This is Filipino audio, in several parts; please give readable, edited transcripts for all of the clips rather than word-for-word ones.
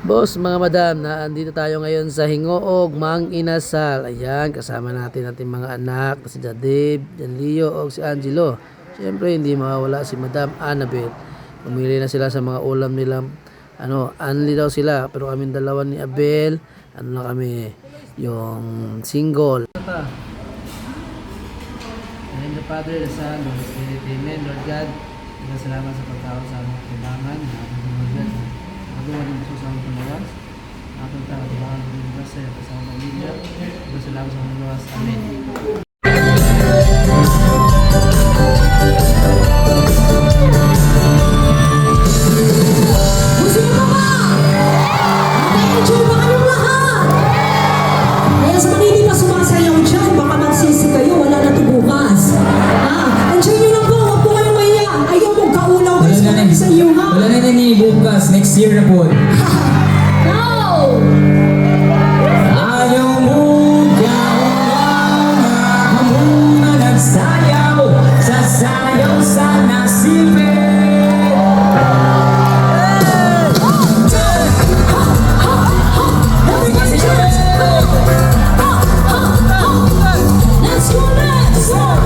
Boss, mga madam, andito tayo ngayon sa Hingoog, Mang Inasal. Ayan, kasama natin ating mga anak, si Dave, Jan Leo, o si Angelo. Siyempre, hindi mawawala si Madam Annabel. Pumili na sila sa mga ulam nilang, anli daw sila. Pero kami dalawa ni Abel, na kami, yung single. And the Father, the Son, and the Spirit, Amen. Lord God, salamat sa pagkaon sa aming kailangan. Lord God, magawa din po sa aming panawas. Atong tao, dibakan po ng basa, sa aming pamilya. Salamat sa aming panawas. Amen. Wala na bukas, next year na po. No! Ayaw mo gawin ako muna nagsayaw, sasayaw sa nasipin. Let's go, let's go!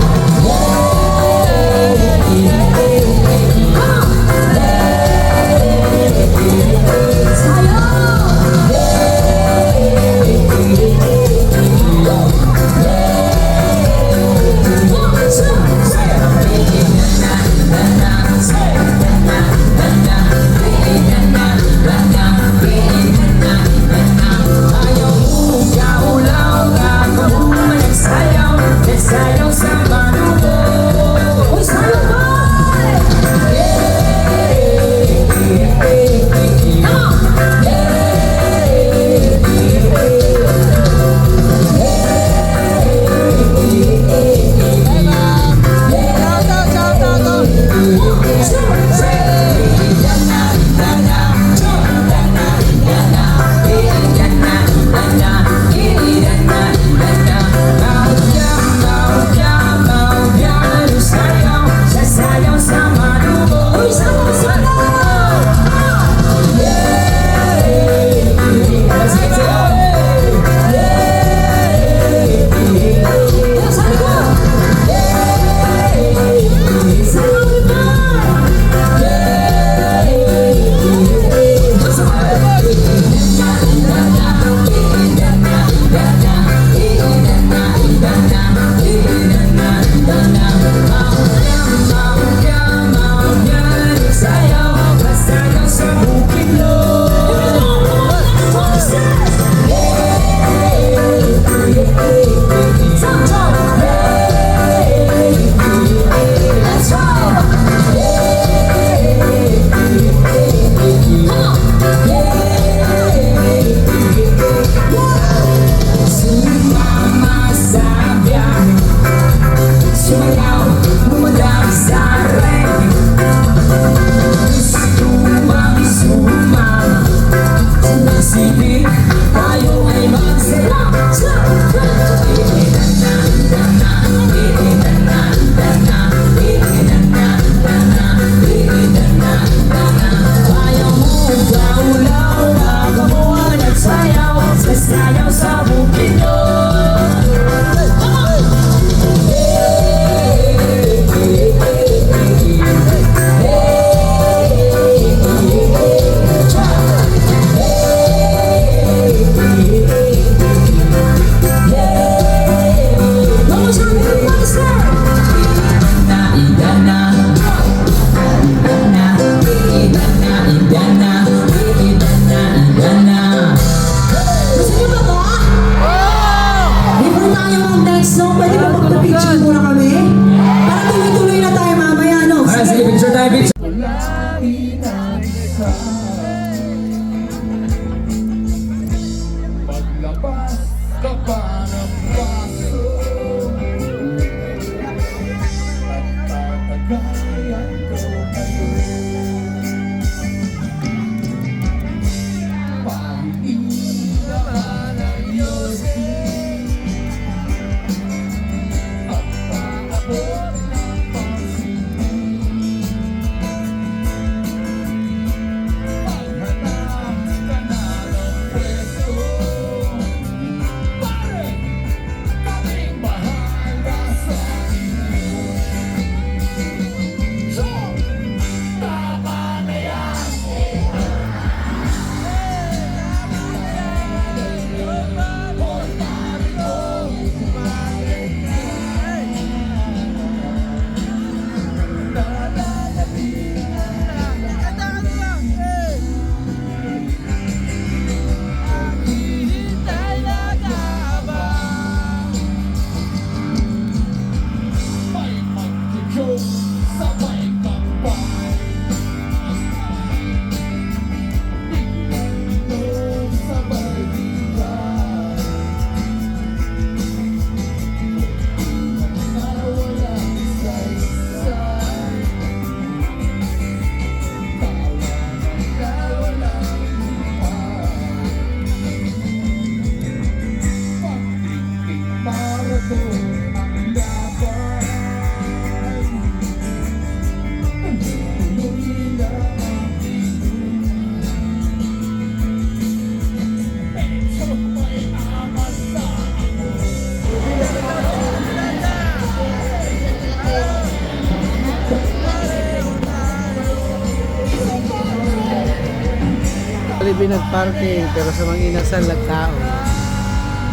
Jollibee nagparking, pero sa Mang Inasal nagtao.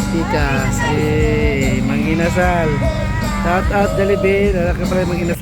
Pikas, Mang Inasal. Shout out Jollibee, lalaki pala yung Mang Inasal.